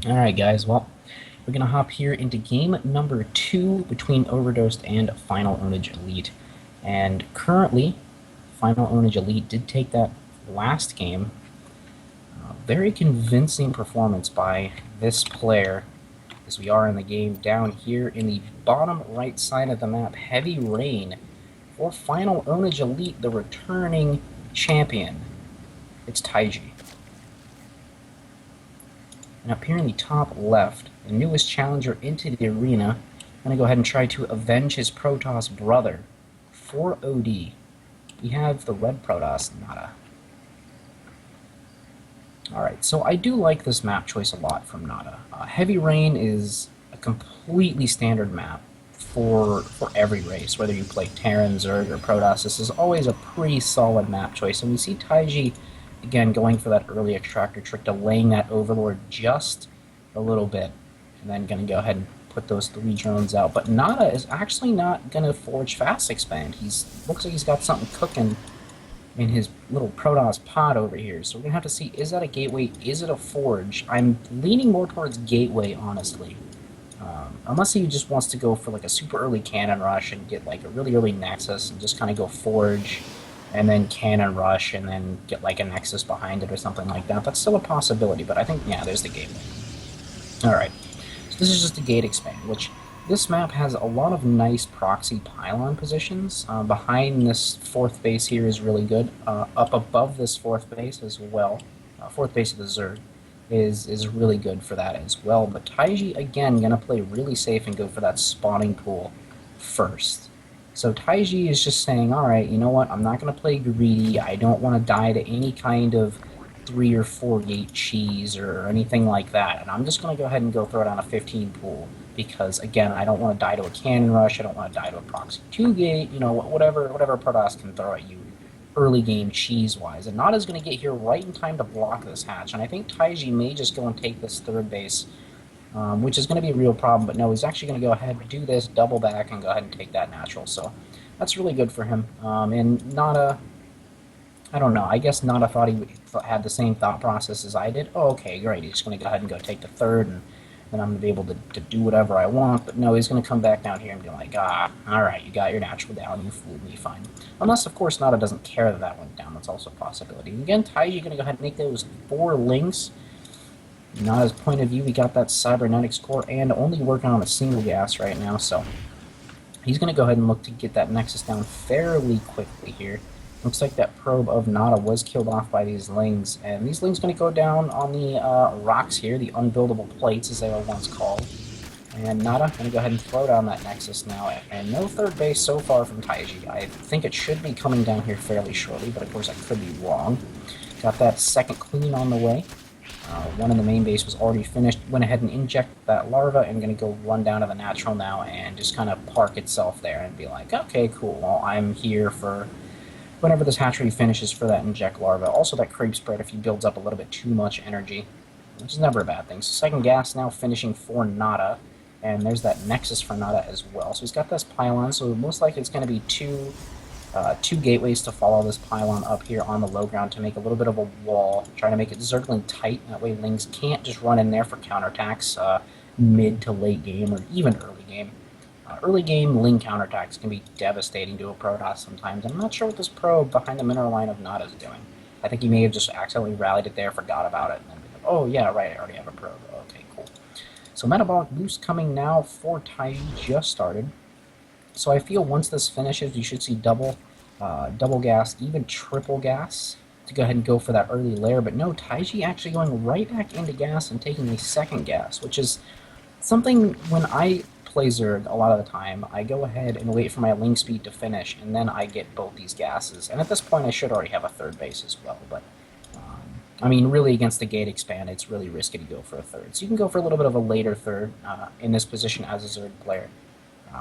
Alright guys, well, we're going to hop here into game number 2 between Overdosed and Final Ownage Elite. And currently, Final Ownage Elite did take that last game. Very convincing performance by this player, as we are in the game down here in the bottom right side of the map. Heavy Rain for Final Ownage Elite, the returning champion. It's Taijie. And up here in the top left, the newest challenger into the arena, I'm going to go ahead and try to avenge his Protoss brother for OD. We have the red Protoss, Nada. Alright, so I do like this map choice a lot from Nada. Heavy Rain is a completely standard map for every race, whether you play Terran, Zerg, or Protoss. This is always a pretty solid map choice, and we see Taijie again going for that early extractor trick, delaying that Overlord just a little bit, and then going to go ahead and put those 3 drones out. But Nada is actually not going to forge fast expand. Looks like he's got something cooking in his little Protoss pod over here. So we're going to have to see, is that a gateway? Is it a forge? I'm leaning more towards gateway, honestly. Unless he just wants to go for like a super early cannon rush and get like a really early nexus and just kind of go forge and then cannon rush and then get like a nexus behind it or something like that. That's still a possibility, but I think, yeah, there's the gateway. Alright, so this is just a gate expand, which this map has a lot of nice proxy pylon positions. Behind this 4th base here is really good. Up above this 4th base as well, 4th base of the Zerg, is really good for that as well. But Taijie, again, going to play really safe and go for that spawning pool first. So Taijie is just saying, alright, you know what, I'm not going to play greedy, I don't want to die to any kind of 3 or 4 gate cheese or anything like that, and I'm just going to go ahead and go throw it on a 15 pool, because, again, I don't want to die to a cannon rush, I don't want to die to a proxy 2 gate, you know, whatever Protoss can throw at you early game cheese-wise. And Nada's going to get here right in time to block this hatch, and I think Taijie may just go and take this 3rd base, which is going to be a real problem, but no, he's actually going to go ahead and do this, double back, and go ahead and take that natural, so that's really good for him. And Nada, I don't know, I guess Nada thought he had the same thought process as I did. Oh, okay, great, he's going to go ahead and go take the 3rd, and then I'm going to be able to do whatever I want, but no, he's going to come back down here and be like, alright, you got your natural down, you fooled me, fine. Unless, of course, Nada doesn't care that that went down, that's also a possibility. And again, Taijie going to go ahead and make those 4 links. Nada's point of view, we got that cybernetics core and only working on a single gas right now, so he's going to go ahead and look to get that nexus down fairly quickly here. Looks like that probe of Nada was killed off by these lings, and these lings going to go down on the rocks here, the unbuildable plates as they were once called. And Nada going to go ahead and throw down that nexus now, and no 3rd base so far from Taijie. I think it should be coming down here fairly shortly, but of course I could be wrong. Got that 2nd queen on the way. One in the main base was already finished. Went ahead and injected that larva and going to go run down to the natural now and just kind of park itself there and be like, okay, cool, well, I'm here for whenever this hatchery finishes for that inject larva. Also that creep spread if he builds up a little bit too much energy, which is never a bad thing. So 2nd gas now finishing for Nada, and there's that nexus for Nada as well. So he's got this pylon, so most likely it's going to be two gateways to follow this pylon up here on the low ground to make a little bit of a wall, trying to make it zergling tight. That way lings can't just run in there for counterattacks mid to late game or even early game. Early game ling counterattacks can be devastating to a Protoss sometimes. I'm not sure what this probe behind the mineral line of Nada is doing. I think he may have just accidentally rallied it there, forgot about it, and then been like, oh yeah, right, I already have a probe. Okay, cool. So Metabolic Boost coming now for Taijie, just started. So I feel once this finishes, you should see double gas, even triple gas, to go ahead and go for that early layer. But no, Taijie actually going right back into gas and taking a 2nd gas, which is something when I play Zerg a lot of the time, I go ahead and wait for my link speed to finish, and then I get both these gases. And at this point, I should already have a 3rd base as well, but I mean, really against the gate expand, it's really risky to go for a 3rd. So you can go for a little bit of a later 3rd in this position as a Zerg player.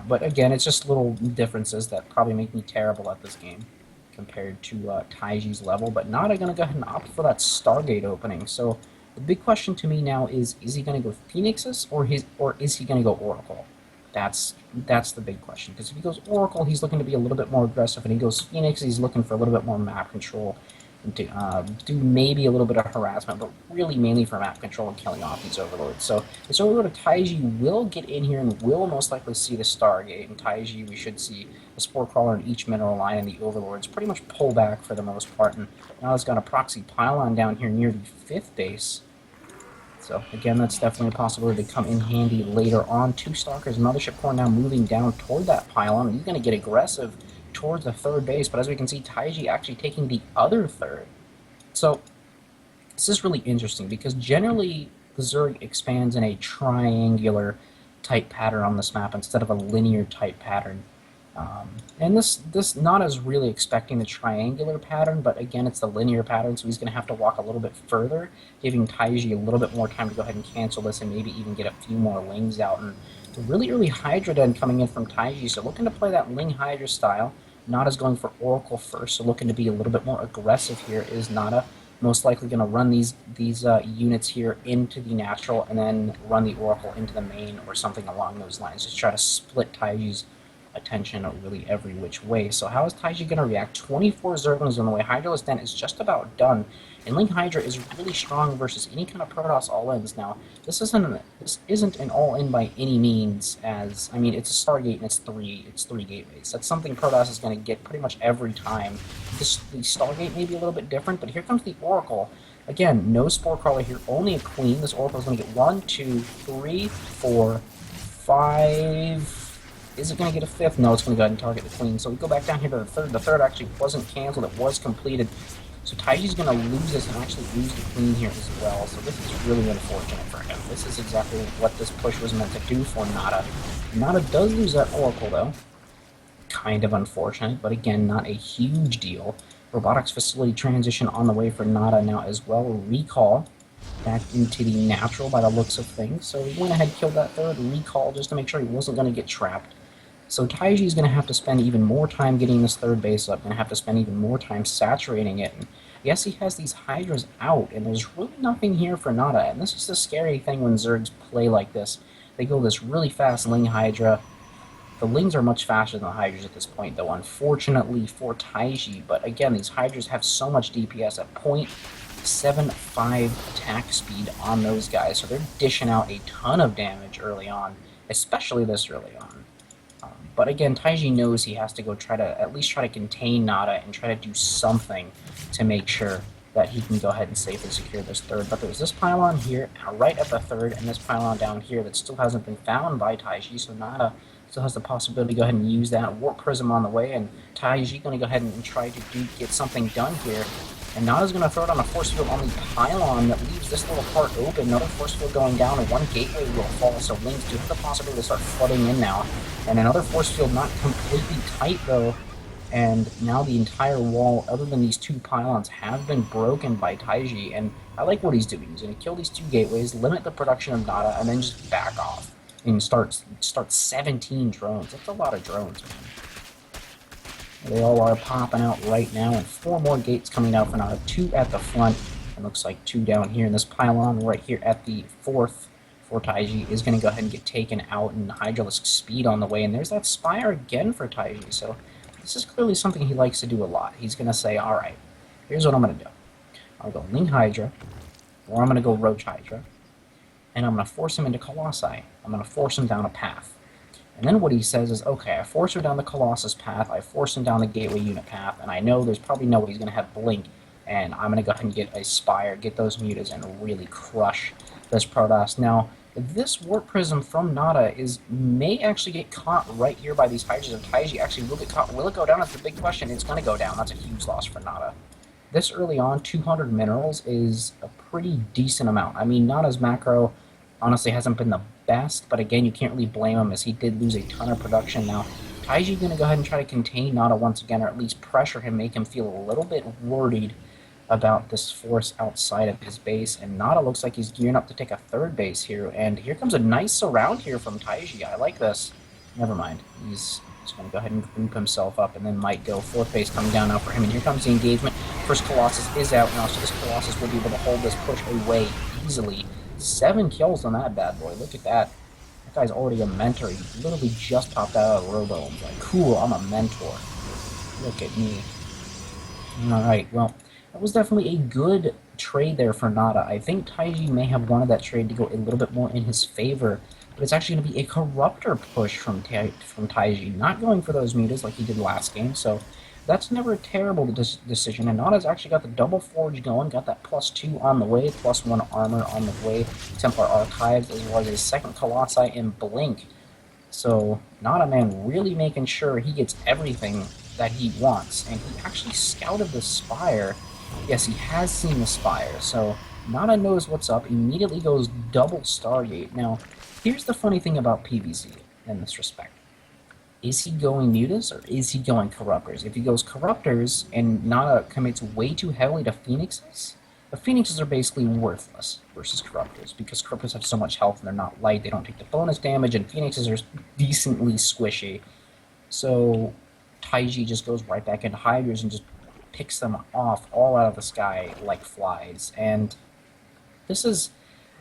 But again, it's just little differences that probably make me terrible at this game compared to Taijie's level. But Nada going to go ahead and opt for that Stargate opening. So the big question to me now is he going to go Phoenixes or is he going to go Oracle? That's the big question. Because if he goes Oracle, he's looking to be a little bit more aggressive. And he goes Phoenix, he's looking for a little bit more map control. do maybe a little bit of harassment, but really mainly for map control and killing off these overlords. So this overlord of Taijie will get in here and will most likely see the Stargate. And Taijie, we should see the Spore Crawler in each mineral line, and the overlords pretty much pull back for the most part. And now it's got a proxy pylon down here near the 5th base. So again, that's definitely a possibility to come in handy later on. 2 Stalkers, Mothership Core now moving down toward that pylon. He's going to get aggressive towards the 3rd base, but as we can see, Taijie actually taking the other 3rd. So this is really interesting because generally the Zerg expands in a triangular type pattern on this map instead of a linear type pattern. And this not as really expecting the triangular pattern, but again, it's the linear pattern, so he's going to have to walk a little bit further, giving Taijie a little bit more time to go ahead and cancel this and maybe even get a few more Lings out. And the really early Hydra Den coming in from Taijie, so looking to play that Ling Hydra style. Nada's going for Oracle first, so looking to be a little bit more aggressive here is Nada. Most likely going to run these units here into the natural and then run the Oracle into the main or something along those lines. Just try to split Taijie's attention really every which way. So how is Taijie going to react? 24 Zerglings on the way. Hydraless Den is just about done. And Ling Hydra is really strong versus any kind of Protoss all-ins. Now, this isn't an all-in by any means, as, I mean, it's a Stargate and it's three gateways. That's something Protoss is going to get pretty much every time. The Stargate may be a little bit different, but here comes the Oracle. Again, no Spore Crawler here, only a Queen. This Oracle is going to get 1, 2, 3, 4, 5... Is it going to get a 5th? No, it's going to go ahead and target the Queen. So we go back down here to the 3rd. The 3rd actually wasn't canceled. It was completed. So Taijie's going to lose this and actually lose the Queen here as well. So this is really unfortunate for him. This is exactly what this push was meant to do for Nada. Nada does lose that Oracle, though. Kind of unfortunate, but again, not a huge deal. Robotics Facility transition on the way for Nada now as well. Recall back into the natural by the looks of things. So he went ahead, killed that 3rd recall just to make sure he wasn't going to get trapped. So Taijie is going to have to spend even more time getting this 3rd base up, going to have to spend even more time saturating it. And yes, he has these Hydras out, and there's really nothing here for Nada. And this is the scary thing when Zergs play like this. They go this really fast Ling Hydra. The Lings are much faster than the Hydras at this point, though, unfortunately for Taijie. But again, these Hydras have so much DPS at 0.75 attack speed on those guys, so they're dishing out a ton of damage early on, especially this early on. But again, Taijie knows he has to go at least try to contain Nada and try to do something to make sure that he can go ahead and safely secure this 3rd. But there's this pylon here, right at the 3rd, and this pylon down here that still hasn't been found by Taijie, so Nada still has the possibility to go ahead and use that. Warp Prism on the way, and Taijie going to go ahead and try to get something done here. And Nada's going to throw it on a force field on the pylon that leaves this little part open. Another force field going down, and 1 gateway will fall, so Lings do have the possibility to start flooding in now. And another force field not completely tight, though. And now the entire wall, other than these 2 pylons, have been broken by Taijie. And I like what he's doing. He's going to kill these 2 gateways, limit the production of Nada, and then just back off. And start 17 drones. That's a lot of drones, man. They all are popping out right now, and 4 more gates coming out for Nada. 2 at the front, and looks like 2 down here. And this pylon right here at the 4th for Taijie is going to go ahead and get taken out, and Hydralisk speed on the way. And there's that Spire again for Taijie. So this is clearly something he likes to do a lot. He's going to say, all right, here's what I'm going to do. I'll go Ling Hydra, or I'm going to go Roach Hydra, and I'm going to force him into Colossi. I'm going to force him down a path. And then what he says is, okay, I force him down the Colossus path, I force him down the Gateway Unit path, and I know there's probably nobody's going to have Blink, and I'm going to go ahead and get a Spire, get those mutas, and really crush this Protoss. Now, this Warp Prism from Nada may actually get caught right here by these Hydras, and Taijie actually will get caught. Will it go down? That's the big question. It's going to go down. That's a huge loss for Nada. This early on, 200 minerals is a pretty decent amount. I mean, Nada's macro honestly hasn't been the best, but again, you can't really blame him as he did lose a ton of production. Now, Taijie going to go ahead and try to contain Nada once again, or at least pressure him, make him feel a little bit worried about this force outside of his base, and Nada looks like he's gearing up to take a 3rd base here, and here comes a nice surround here from Taijie. I like this. Never mind. He's just going to go ahead and group himself up, and then might go 4th base coming down now for him, and here comes the engagement. First Colossus is out now, so this Colossus will be able to hold this push away easily. 7 kills on that bad boy. Look at that. That guy's already a mentor. He literally just popped out of Robo. He's like, cool, I'm a mentor. Look at me. Alright, well, That was definitely a good trade there for Nada. I think Taiji may have wanted that trade to go a little bit more in his favor, but it's actually going to be a Corruptor push from Taiji, not going for those mutas like he did last game, so that's never a terrible decision, and Nada's actually got the double forge going, got that +2 on the way, +1 armor on the way, Templar Archives, as well as his second Colossi in Blink. So, Nada Man really making sure he gets everything that he wants, and he actually scouted the Spire. Yes, he has seen the Spire, so Nada knows what's up, immediately goes double Stargate. Now, here's the funny thing about PvZ in this respect. Is he going Mutas or is he going Corruptors? If he goes Corruptors and Nada commits way too heavily to Phoenixes, the Phoenixes are basically worthless versus Corruptors because Corruptors have so much health and they're not light, they don't take the bonus damage, and Phoenixes are decently squishy. So Taiji just goes right back into Hydras and just picks them off all out of the sky like flies. And this is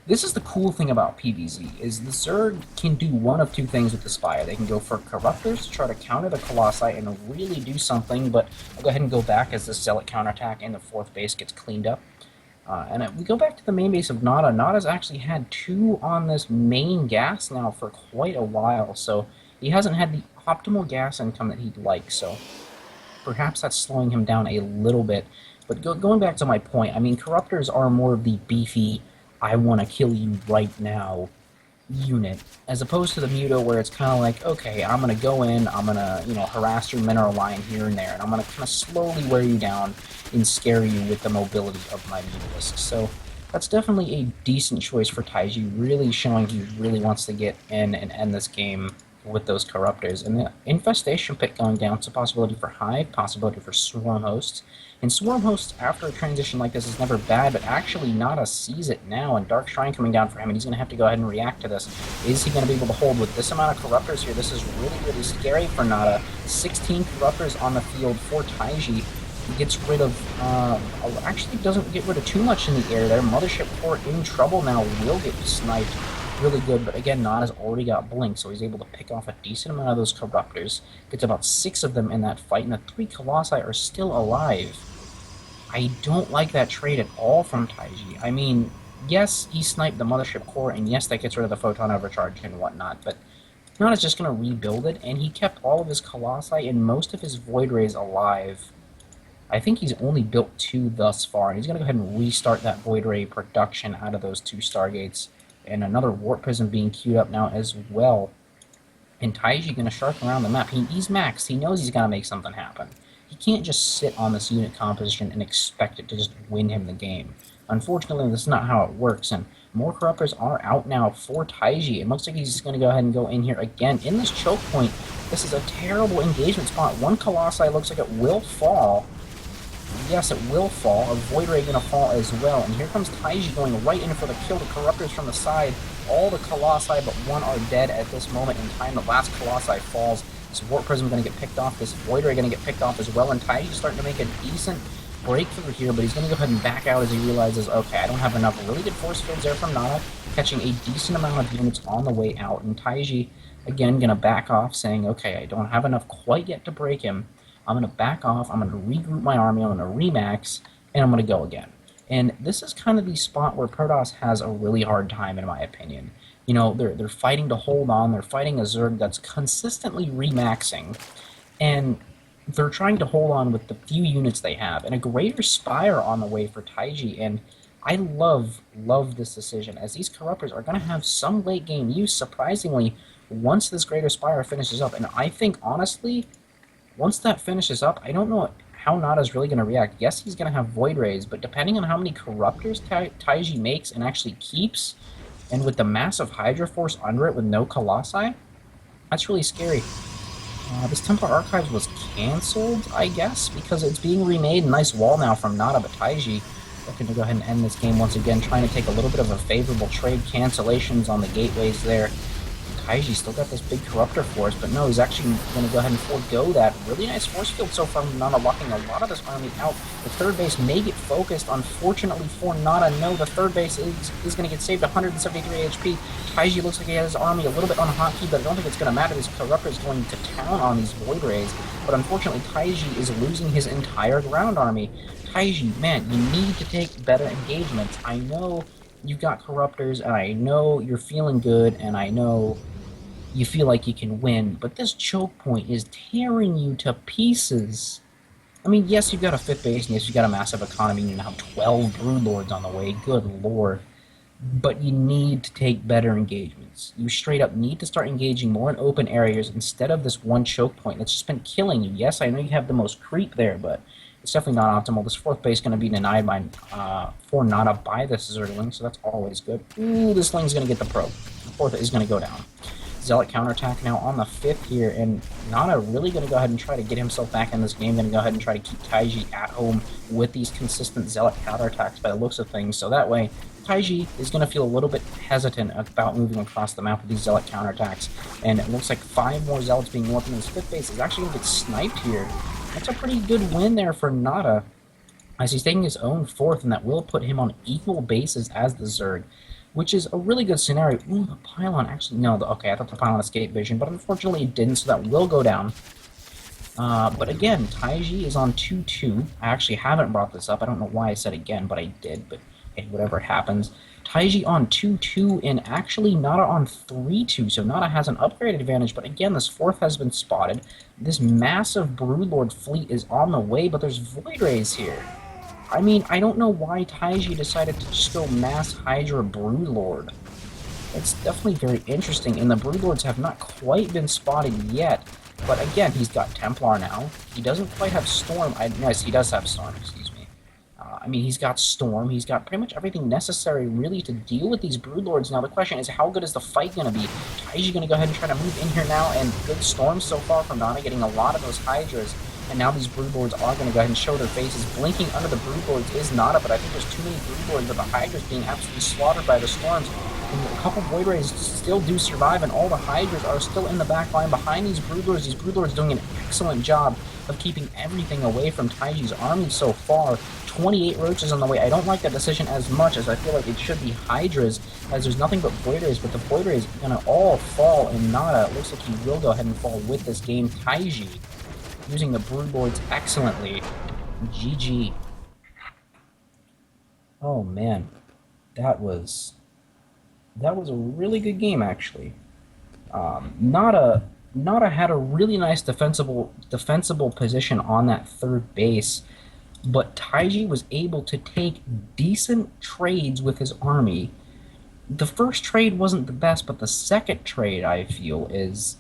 the cool thing about PvZ, is the Zerg can do one of two things with the Spire. They can go for Corruptors to try to counter the Colossi and really do something, but I'll go ahead and go back as the Zealot counterattack and the fourth base gets cleaned up. We go back to the main base of Nada. Nada's actually had 2 on this main gas now for quite a while, so he hasn't had the optimal gas income that he'd like, so perhaps that's slowing him down a little bit. But going back to my point, I mean, Corruptors are more of the beefy, I want to kill you right now unit, as opposed to the Muto where it's kind of like, okay, I'm going to go in, I'm going to, harass your mineral line here and there, and I'm going to kind of slowly wear you down and scare you with the mobility of my Mutalisk. So that's definitely a decent choice for Taiji, really showing he really wants to get in and end this game with those Corruptors. And the Infestation Pit going down, it's a possibility for Hive, possibility for Swarm Hosts. And Swarm Hosts, after a transition like this, is never bad, but actually Nada sees it now, and Dark Shrine coming down for him, and he's going to have to go ahead and react to this. Is he going to be able to hold with this amount of Corruptors here? This is really, really scary for Nada. 16 Corruptors on the field for Taiji. He gets rid of, actually doesn't get rid of too much in the air there. Mothership Core in trouble now, will get sniped really good, but again, Nada's already got Blink, so he's able to pick off a decent amount of those Corruptors. Gets about 6 of them in that fight, and the 3 Colossi are still alive. I don't like that trade at all from Taiji. I mean, yes, he sniped the Mothership Core, and yes, that gets rid of the Photon Overcharge and whatnot, but Nada's just going to rebuild it, and he kept all of his Colossi and most of his Void Rays alive. I think he's only built 2 thus far, and he's going to go ahead and restart that Void Ray production out of those 2 Stargates, and another Warp Prism being queued up now as well. And Taiji going to shark around the map. He's maxed. He knows he's got to make something happen. He can't just sit on this unit composition and expect it to just win him the game. Unfortunately, this is not how it works, and more Corruptors are out now for Taiji. It looks like he's just going to go ahead and go in here again. In this choke point, this is a terrible engagement spot. 1 Colossi looks like it will fall. Yes, it will fall. A Void Ray going to fall as well. And here comes Taiji going right in for the kill. The Corruptors from the side. All the Colossi but 1 are dead at this moment in time. The last Colossi falls. This Warp Prism going to get picked off. This Void Ray going to get picked off as well. And Taiji's starting to make a decent breakthrough here, but he's going to go ahead and back out as he realizes, okay, I don't have enough really good force fields there from Nada, catching a decent amount of units on the way out. And Taiji, again, going to back off, saying, okay, I don't have enough quite yet to break him. I'm going to back off, I'm going to regroup my army, I'm going to remax, and I'm going to go again. And this is kind of the spot where Protoss has a really hard time, in my opinion. You know, they're fighting to hold on, they're fighting a Zerg that's consistently remaxing, and they're trying to hold on with the few units they have, and a greater Spire on the way for Taiji, and I love this decision, as these Corruptors are going to have some late game use, surprisingly, once this greater Spire finishes up. And I think, honestly, once that finishes up, I don't know how Nada's really going to react. Yes, he's going to have Void Rays, but depending on how many Corruptors Taiji makes and actually keeps, and with the massive Hydra Force under it with no Colossi, that's really scary. This Templar Archives was cancelled, I guess, because it's being remade. Nice wall now from Nada, but Taiji looking to go ahead and end this game once again, trying to take a little bit of a favorable trade. Cancellations on the gateways there. Taijie still got this big Corruptor Force, but no, he's actually going to go ahead and forego that. Really nice force field so far from Nana, locking a lot of this army out. The third base may get focused. Unfortunately for Nana, no, the third base is going to get saved, 173 HP. Taijie looks like he has his army a little bit on hotkey, but I don't think it's going to matter. This Corruptor is going to town on these Void Rays, but unfortunately Taijie is losing his entire ground army. Taijie, man, you need to take better engagements. I know you've got Corruptors, and I know you're feeling good, and I know you feel like you can win, but this choke point is tearing you to pieces. I mean, yes, you've got a 5th base, and yes, you've got a massive economy, and you now have 12 Broodlords on the way, good lord. But you need to take better engagements. You straight up need to start engaging more in open areas instead of this one choke point that's just been killing you. Yes, I know you have the most creep there, but it's definitely not optimal. This 4th base is going to be denied by for Nana by this Zergling, so that's always good. Ooh, this Ling's going to get the probe. The 4th is going to go down. Zealot counterattack now on the 5th here, and Nana really going to go ahead and try to get himself back in this game. Going to go ahead and try to keep Taijie at home with these consistent Zealot counterattacks by the looks of things, so that way Taijie is going to feel a little bit hesitant about moving across the map with these Zealot counterattacks, and it looks like 5 more Zealots being north, and his 5th base is actually going to get sniped here. That's a pretty good win there for Nada, as he's taking his own 4th, and that will put him on equal bases as the Zerg, which is a really good scenario. Ooh, the Pylon actually, no, okay, I thought the Pylon escaped vision, but unfortunately it didn't, so that will go down. But again, Taijie is on 2-2. I actually haven't brought this up. I don't know why I said again, but I did, but hey, whatever happens. Taijie on 2-2, and actually Nada on 3-2, so Nada has an upgrade advantage, but again, this 4th has been spotted. This massive Broodlord fleet is on the way, but there's Void Rays here. I mean, I don't know why Taijie decided to just go mass Hydra Broodlord. It's definitely very interesting, and the Broodlords have not quite been spotted yet, but again, he's got Templar now. He doesn't quite have Storm. Yes, he does have Storm, excuse me. I mean, he's got Storm, he's got pretty much everything necessary, really, to deal with these Broodlords. Now, the question is, how good is the fight going to be? Taijie going to go ahead and try to move in here now, and good Storms so far from Nana, getting a lot of those Hydras, and now these Broodlords are going to go ahead and show their faces. Blinking under the Broodlords is Nada, but I think there's too many Broodlords, but the Hydras being absolutely slaughtered by the Storms. And a couple Void Rays still do survive, and all the Hydras are still in the back line behind these Broodlords. These Broodlords doing an excellent job of keeping everything away from Taijie's army so far. 28 Roaches on the way. I don't like that decision as much, as I feel like it should be Hydras, as there's nothing but Void Rays, but the Void Rays are going to all fall, and Nada, it looks like he will go ahead and fall with this game. Taijie using the Broodlords excellently. GG. Oh man, that was a really good game, actually. Nada had a really nice defensible position on that 3rd base, but Taijie was able to take decent trades with his army. The first trade wasn't the best, but the second trade, I feel, is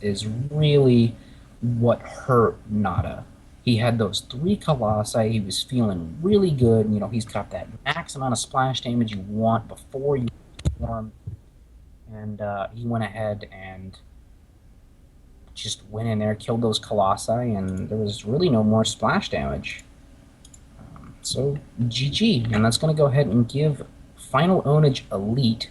really what hurt Nada. He had those 3 Colossi, he was feeling really good, you know, he's got that max amount of splash damage you want before you form, and he went ahead and just went in there, killed those Colossi, and there was really no more splash damage. So, GG, and that's going to go ahead and give Final Ownage Elite.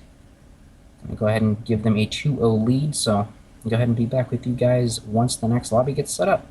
I'm going to go ahead and give them a 2-0 lead, so I'll go ahead and be back with you guys once the next lobby gets set up.